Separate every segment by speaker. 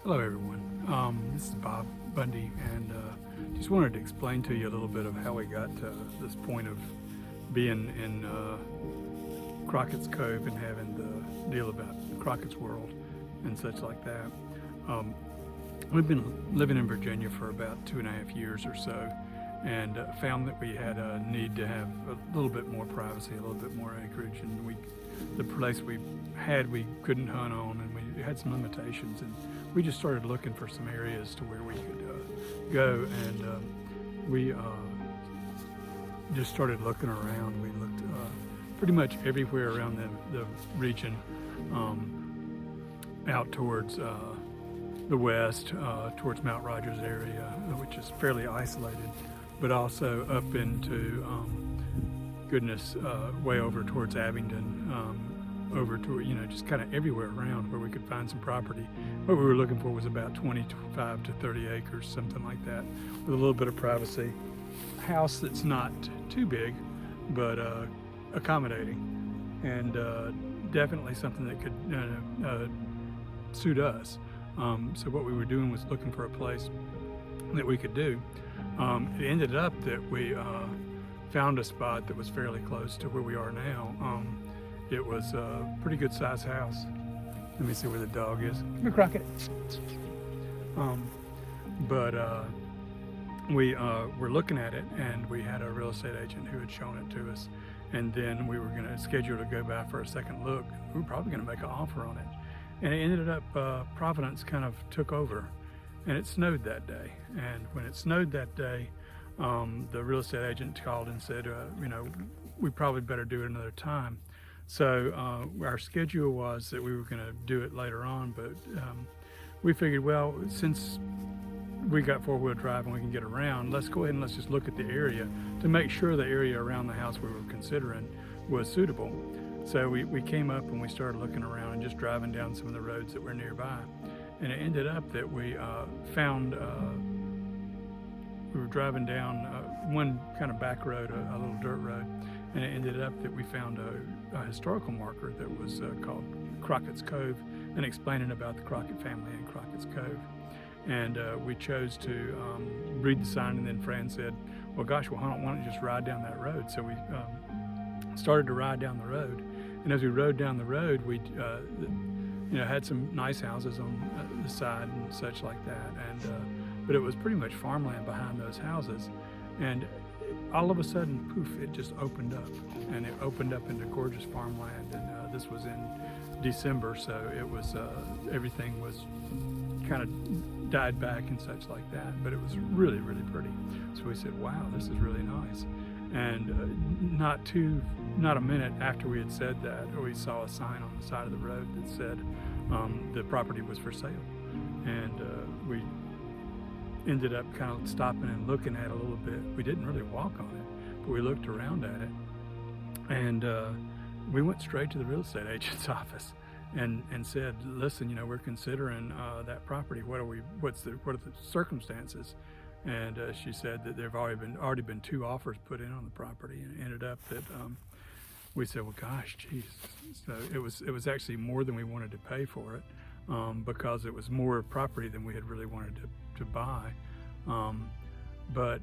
Speaker 1: Hello everyone, this is Bob Bundy, and just wanted to explain to you a little bit of how we got to this point of being in Crockett's Cove and having the deal about Crockett's World and such like that. Um, we've been living in Virginia for about 2.5 years or so, and found that we had a need to have a little bit more privacy, a little bit more acreage, and the place we had we couldn't hunt on, and we had some limitations, and we just started looking for some areas to where we could go, and we just started looking around. We looked pretty much everywhere around the region, out towards the west, towards Mount Rogers area, which is fairly isolated, but also up into way over towards Abingdon, over to, just kind of everywhere around where we could find some property. What we were looking for was about 25 to 30 acres, something like that, with a little bit of privacy. A house that's not too big, but accommodating, and definitely something that could suit us. So what we were doing was looking for a place that we could do. It ended up that we found a spot that was fairly close to where we are now. It was a pretty good sized house. Let me see where the dog is. Come here, Crockett. But we were looking at it, and we had a real estate agent who had shown it to us, and then we were going to schedule to go by for a second look. We were probably going to make an offer on it, and it ended up Providence kind of took over, and it snowed that day. And when it snowed that day, the real estate agent called and said, we probably better do it another time. So our schedule was that we were going to do it later on, but we figured, well, since we got four-wheel drive and we can get around, let's go ahead and let's just look at the area to make sure the area around the house we were considering was suitable. So we came up and we started looking around and just driving down some of the roads that were nearby. And it ended up that we found, we were driving down one kind of back road, a little dirt road, and it ended up that we found a historical marker that was called Crockett's Cove, and explaining about the Crockett family and Crockett's Cove. And we chose to read the sign, and then Fran said, well, gosh, why don't you just ride down that road? So we started to ride down the road, and as we rode down the road, we had some nice houses on the side and such like that, and but it was pretty much farmland behind those houses. And all of a sudden, poof, it just opened up, and it opened up into gorgeous farmland. And this was in December, so it was everything was kind of died back and such like that, but it was really, really pretty. So we said, wow, this is really nice. And not a minute after we had said that, we saw a sign on the side of the road that said the property was for sale. And we ended up kind of stopping and looking at it a little bit. We didn't really walk on it, but we looked around at it, and we went straight to the real estate agent's office and said, listen, we're considering that property. What are the circumstances? And she said that there've already been 2 offers put in on the property, and it ended up that we said, well, gosh, geez. So it was actually more than we wanted to pay for it, because it was more property than we had really wanted to buy. But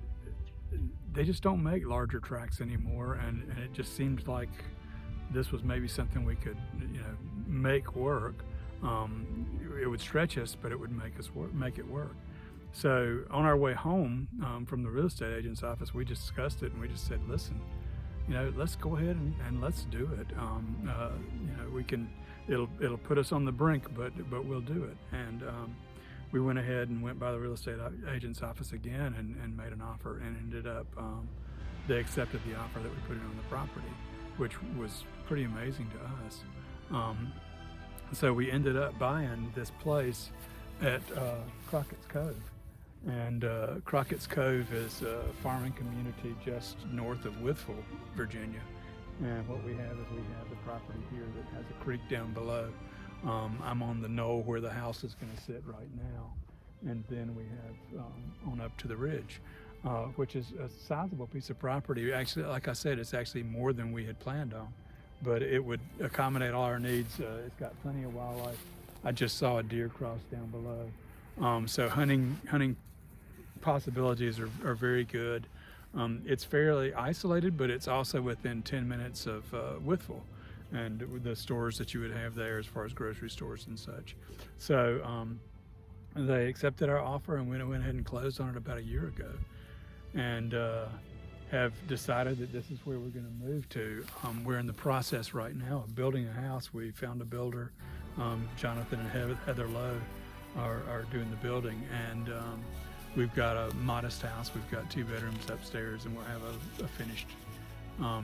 Speaker 1: they just don't make larger tracts anymore, and it just seems like this was maybe something we could make work. It would stretch us, but it would make it work. So on our way home from the real estate agent's office, we discussed it, and we just said, listen, let's go ahead and let's do it. We can, it'll put us on the brink, but we'll do it. And we went ahead and went by the real estate agent's office again and made an offer, and ended up they accepted the offer that we put in on the property, which was pretty amazing to us. So we ended up buying this place at Crockett's Cove. And Crockett's Cove is a farming community just north of Withville, Virginia. And what we have the property here that has a creek down below. I'm on the knoll where the house is going to sit right now. And then we have on up to the ridge, which is a sizable piece of property. Actually, like I said, it's actually more than we had planned on, but it would accommodate all our needs. It's got plenty of wildlife. I just saw a deer cross down below. So hunting possibilities are very good. It's fairly isolated, but it's also within 10 minutes of Withville and the stores that you would have there as far as grocery stores and such. So they accepted our offer, and we went ahead and closed on it about a year ago, and have decided that this is where we're going to move to. We're in the process right now of building a house. We found a builder, Jonathan and Heather Lowe are doing the building, and we've got a modest house. We've got 2 bedrooms upstairs, and we'll have a finished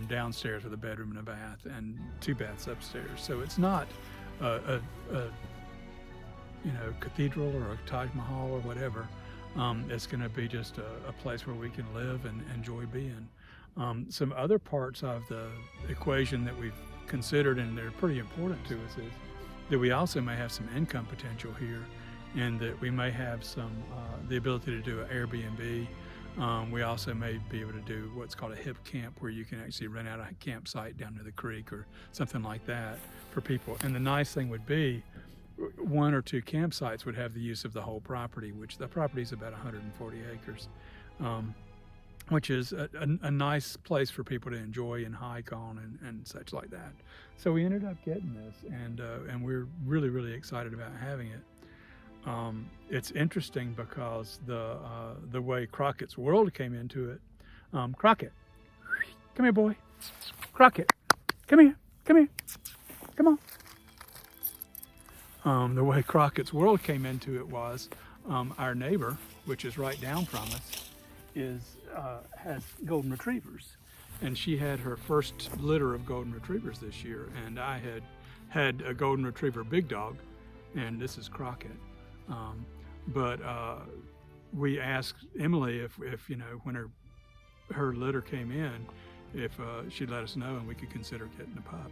Speaker 1: downstairs with a bedroom and a bath, and 2 baths upstairs. So it's not a cathedral or a Taj Mahal or whatever. It's going to be just a place where we can live and enjoy being. Some other parts of the equation that we've considered, and they're pretty important to us, is that we also may have some income potential here, and that we may have some the ability to do an Airbnb. We also may be able to do what's called a hip camp, where you can actually rent out a campsite down near the creek or something like that for people. And the nice thing would be 1 or 2 campsites would have the use of the whole property, which the property is about 140 acres, which is a nice place for people to enjoy and hike on and such like that. So we ended up getting this, and we're really, really excited about having it. It's interesting because the way Crockett's world came into it. Crockett, come here, boy. Crockett, come here, come on. The way Crockett's world came into it was our neighbor, which is right down from us, has golden retrievers, and she had her first litter of golden retrievers this year, and I had a golden retriever big dog, and this is Crockett. But we asked Emily if when her litter came in, if she'd let us know and we could consider getting a pup.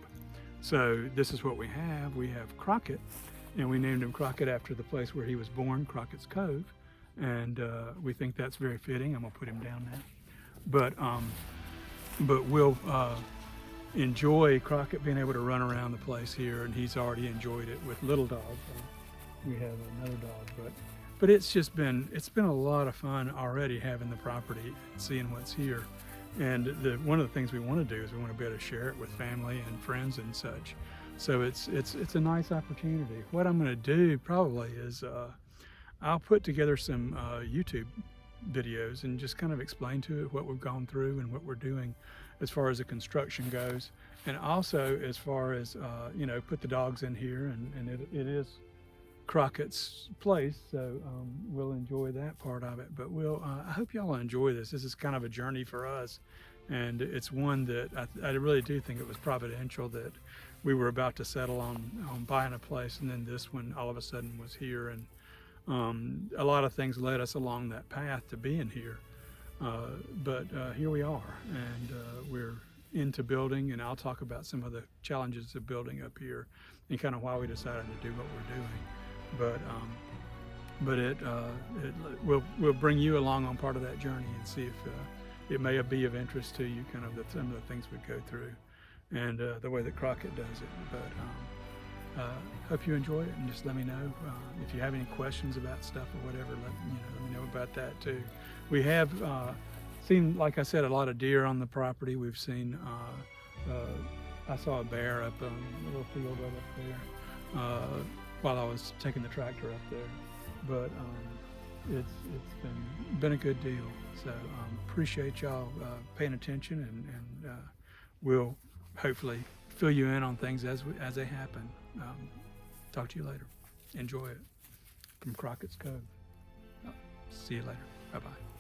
Speaker 1: So this is what we have. We have Crockett, and we named him Crockett after the place where he was born, Crockett's Cove, and we think that's very fitting. I'm gonna put him down now. But we'll enjoy Crockett being able to run around the place here, and he's already enjoyed it with little dogs. We have another dog, but it's been a lot of fun already having the property and seeing what's here. And one of the things we want to do is we want to be able to share it with family and friends and such. So it's a nice opportunity. What I'm going to do probably is I'll put together some YouTube videos and just kind of explain to it what we've gone through and what we're doing as far as the construction goes, and also as far as put the dogs in here, and it is Crockett's place, so we'll enjoy that part of it. But I hope y'all enjoy this. This is kind of a journey for us, and it's one that I really do think it was providential that we were about to settle on buying a place, and then this one all of a sudden was here, and a lot of things led us along that path to being here. But here we are, and we're into building, and I'll talk about some of the challenges of building up here and kind of why we decided to do what we're doing. But we'll bring you along on part of that journey and see if it may be of interest to you, kind of some of the things we go through and the way that Crockett does it. But hope you enjoy it, and just let me know if you have any questions about stuff or whatever. Let me know about that too. We have seen, like I said, a lot of deer on the property. We've seen I saw a bear up on a little field right up there while I was taking the tractor up there. But it's been a good deal. So appreciate y'all paying attention, and we'll hopefully fill you in on things as they happen. Talk to you later. Enjoy it. From Crockett's Cove. See you later. Bye-bye.